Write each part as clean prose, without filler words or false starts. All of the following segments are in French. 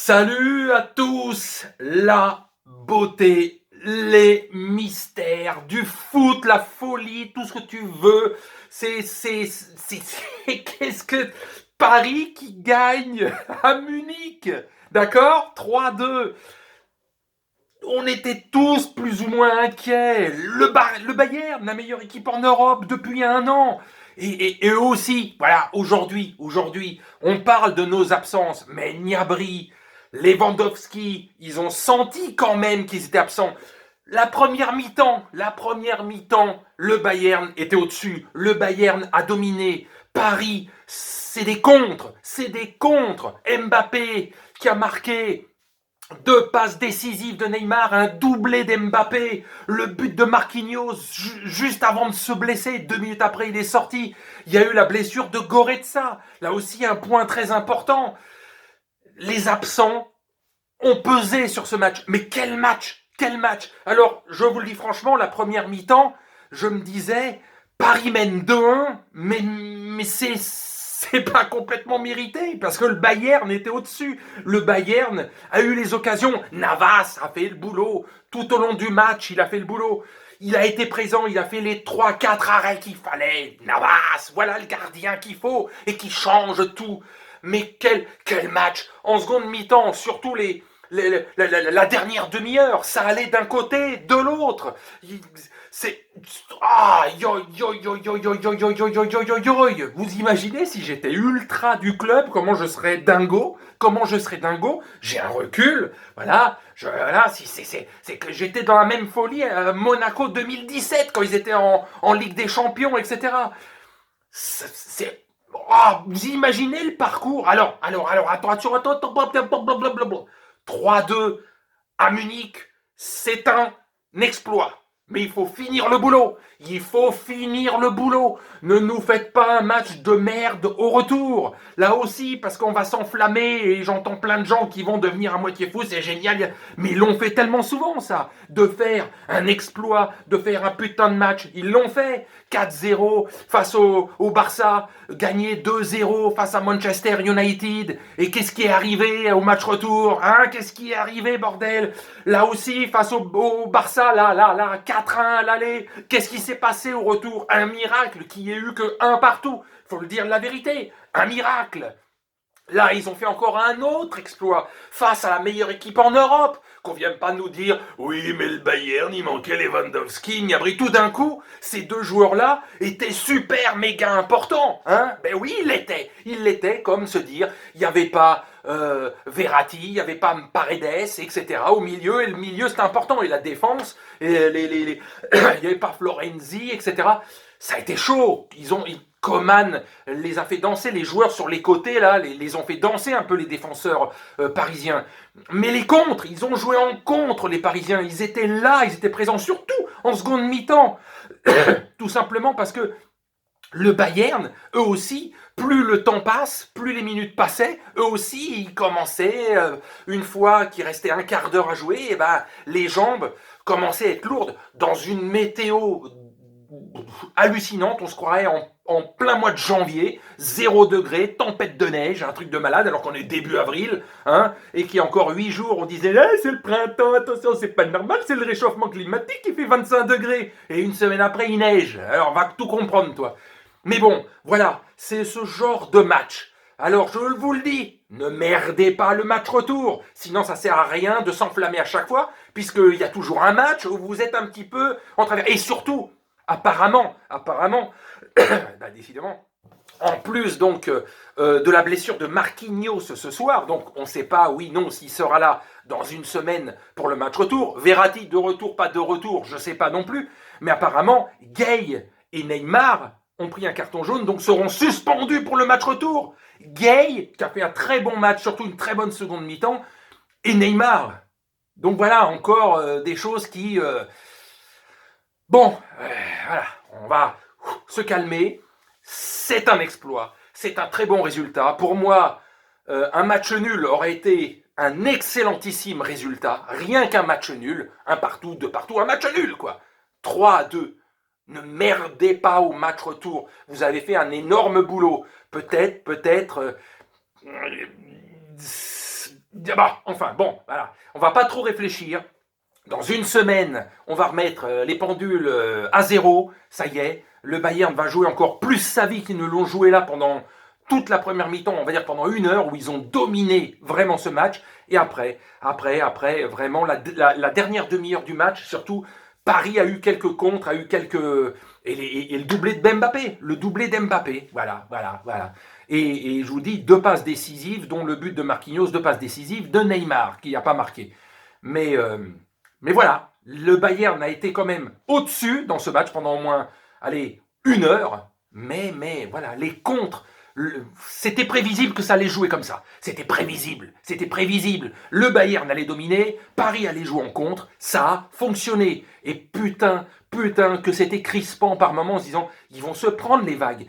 Salut à tous, la beauté, les mystères du foot, la folie, tout ce que tu veux. Qu'est-ce que Paris qui gagne à Munich, d'accord? 3-2. On était tous plus ou moins inquiets. Le Bayern, la meilleure équipe en Europe depuis un an. Et eux aussi, voilà, aujourd'hui, on parle de nos absences, mais Gnabry, Lewandowski, ils ont senti quand même qu'ils étaient absents. La première mi-temps, le Bayern était au-dessus. Le Bayern a dominé. Paris, c'est des contres. Mbappé qui a marqué. Deux passes décisives de Neymar, un doublé d'Mbappé, le but de Marquinhos juste avant de se blesser, 2 minutes après il est sorti. Il y a eu la blessure de Goretzka, là aussi un point très important. Les absents ont pesé sur ce match, mais quel match, quel match. Alors je vous le dis franchement, la première mi-temps, je me disais, Paris mène 2-1, mais c'est pas complètement mérité parce que le Bayern était au-dessus. Le Bayern a eu les occasions. Navas a fait le boulot. Tout au long du match, il a fait le boulot. Il a été présent, il a fait les 3-4 arrêts qu'il fallait. Navas, voilà le gardien qu'il faut et qui change tout. Mais quel match. En seconde mi-temps, surtout la dernière demi-heure, ça allait d'un côté, de l'autre. C'est. Ah, Vous imaginez si j'étais ultra du club, comment je serais dingo? Comment je serais dingo? J'ai un recul, voilà. Voilà, c'est que j'étais dans la même folie à Monaco 2017 quand ils étaient en Ligue des Champions, etc. C'est. Vous imaginez le parcours? Alors, attends, blablabla. 3-2 à Munich, c'est un exploit. Mais il faut finir le boulot. Il faut finir le boulot. Ne nous faites pas un match de merde au retour. Là aussi, parce qu'on va s'enflammer et j'entends plein de gens qui vont devenir à moitié fous, c'est génial. Mais ils l'ont fait tellement souvent, ça. De faire un exploit, de faire un putain de match. Ils l'ont fait. 4-0 face au Barça, gagné 2-0 face à Manchester United. Et qu'est-ce qui est arrivé au match retour, hein? Qu'est-ce qui est arrivé, bordel? Là aussi, face au Barça, là, 4-1 à l'aller. Qu'est-ce qui s'est passé au retour? Un miracle qui ait eu que un partout. Faut le dire la vérité, un miracle. Là, ils ont fait encore un autre exploit face à la meilleure équipe en Europe. Qu'on vienne pas nous dire, oui, mais le Bayern, il manquait Lewandowski, Gnabry. Tout d'un coup, ces deux joueurs-là étaient super méga importants. Hein? Ben oui, il l'était, comme se dire, il n'y avait pas Verratti, il n'y avait pas Paredes, etc. Au milieu, et le milieu c'est important. Et la défense, et il n'y avait pas Florenzi, etc. Ça a été chaud. Coman les a fait danser, les joueurs sur les côtés, là, les ont fait danser un peu les défenseurs parisiens. Mais les contres, ils ont joué en contre, les Parisiens. Ils étaient là, ils étaient présents, surtout en seconde mi-temps. Tout simplement parce que le Bayern, eux aussi, plus le temps passe, plus les minutes passaient, eux aussi, ils commençaient, une fois qu'il restait un quart d'heure à jouer, et ben, les jambes commençaient à être lourdes. Dans une météo hallucinante, on se croirait en plein mois de janvier, 0 degré, tempête de neige, un truc de malade, alors qu'on est début avril, hein, et qu'il y a encore 8 jours, on disait c'est le printemps, attention, c'est pas normal, c'est le réchauffement climatique qui fait 25 degrés, et une semaine après, il neige. Alors, va tout comprendre, toi. Mais bon, voilà, c'est ce genre de match. Alors, je vous le dis, ne merdez pas le match retour, sinon ça sert à rien de s'enflammer à chaque fois, puisqu'il y a toujours un match où vous êtes un petit peu en travers. Et surtout, apparemment, bah décidément, en plus donc de la blessure de Marquinhos ce soir, donc on ne sait pas, oui, non, s'il sera là dans une semaine pour le match retour. Verratti de retour, pas de retour, je ne sais pas non plus. Mais apparemment, Gay et Neymar ont pris un carton jaune, donc seront suspendus pour le match retour. Gay, qui a fait un très bon match, surtout une très bonne seconde mi-temps, et Neymar. Donc voilà, encore des choses qui... Bon, voilà, on va se calmer. C'est un exploit, c'est un très bon résultat. Pour moi, un match nul aurait été un excellentissime résultat. Rien qu'un match nul, un partout, deux partout, un match nul, quoi. 3-2. Ne merdez pas au match retour. Vous avez fait un énorme boulot. Peut-être, Enfin, bon, voilà. On va pas trop réfléchir. Dans une semaine, on va remettre les pendules à zéro. Ça y est, le Bayern va jouer encore plus sa vie qu'ils ne l'ont joué là pendant toute la première mi-temps, on va dire pendant 1 heure, où ils ont dominé vraiment ce match. Et après, vraiment, la dernière demi-heure du match, surtout, Paris a eu quelques contres, a eu quelques... Et le doublé de Mbappé, voilà. Et je vous dis, 2 passes décisives, dont le but de Marquinhos, 2 passes décisives de Neymar, qui n'a pas marqué. Mais, euh, mais voilà, le Bayern a été quand même au-dessus dans ce match pendant au moins, allez, 1 heure. Mais voilà, les contres, c'était prévisible que ça allait jouer comme ça. C'était prévisible. Le Bayern allait dominer, Paris allait jouer en contre, ça a fonctionné. Et putain, que c'était crispant par moments en se disant, ils vont se prendre les vagues,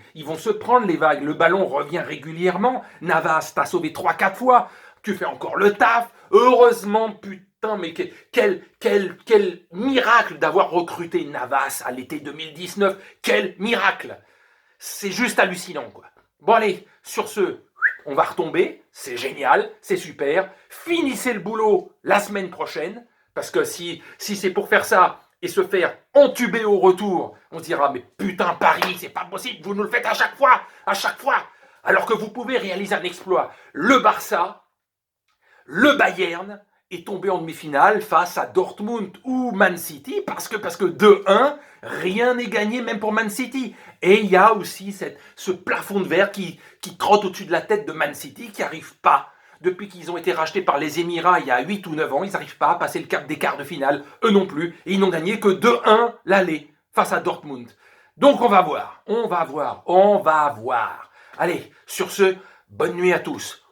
le ballon revient régulièrement, Navas t'a sauvé 3-4 fois, tu fais encore le taf, heureusement, putain, mais quel miracle d'avoir recruté Navas à l'été 2019, quel miracle. C'est juste hallucinant, quoi. Bon, allez, sur ce, on va retomber, c'est génial, c'est super. Finissez le boulot la semaine prochaine, parce que si c'est pour faire ça et se faire entuber au retour, on se dira, mais putain, Paris, c'est pas possible, vous nous le faites à chaque fois, alors que vous pouvez réaliser un exploit. Le Barça, le Bayern est tombé en demi-finale face à Dortmund ou Man City, parce que 2-1, rien n'est gagné même pour Man City. Et il y a aussi ce plafond de verre qui trotte au-dessus de la tête de Man City, qui n'arrive pas, depuis qu'ils ont été rachetés par les Émirats il y a 8 ou 9 ans, ils n'arrivent pas à passer le cap des quarts de finale, eux non plus, et ils n'ont gagné que 2-1 l'aller face à Dortmund. Donc on va voir. Allez, sur ce, bonne nuit à tous.